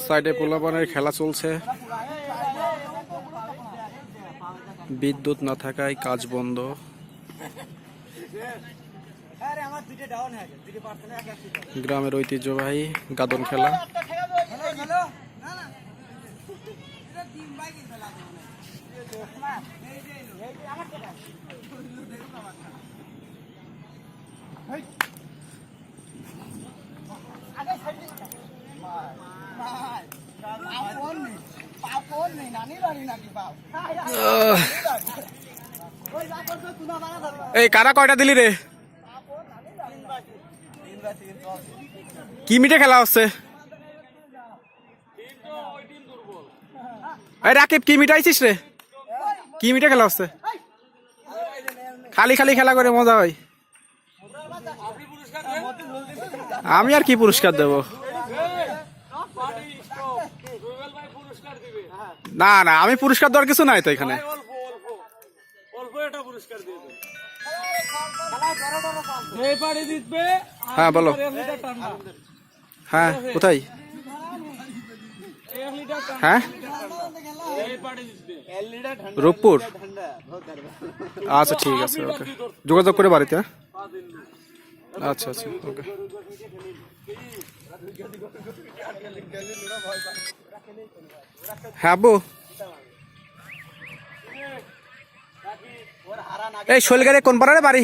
সাইডে পোলাপানের খেলা চলছে, বিদ্যুৎ না থাকায় কাজ বন্ধ। গ্রামের ঐতিহ্যবাহী গাদন খেলা। এই কারা কয়টা দিলি রে? কি মিটে খেলা হচ্ছে? রাকিব কি মিটাইছিস রে? কি মিটে খেলা হচ্ছে? খালি খালি খেলা করে মজা হয়। আমি আর কি পুরস্কার দেব? না না, আমি পুরস্কার দেওয়ার কিছু নাই তো এখানে। হ্যাঁ বলো। হ্যাঁ কোথায়? হ্যাঁ রূপপুর। আচ্ছা ঠিক আছে, ওকে যোগাযোগ করে বাড়িতে। আচ্ছা আচ্ছা ওকে। হ্যাঁ আব্বু, এই শৈলগাড়ি কোন পাড়ারে বাড়ি?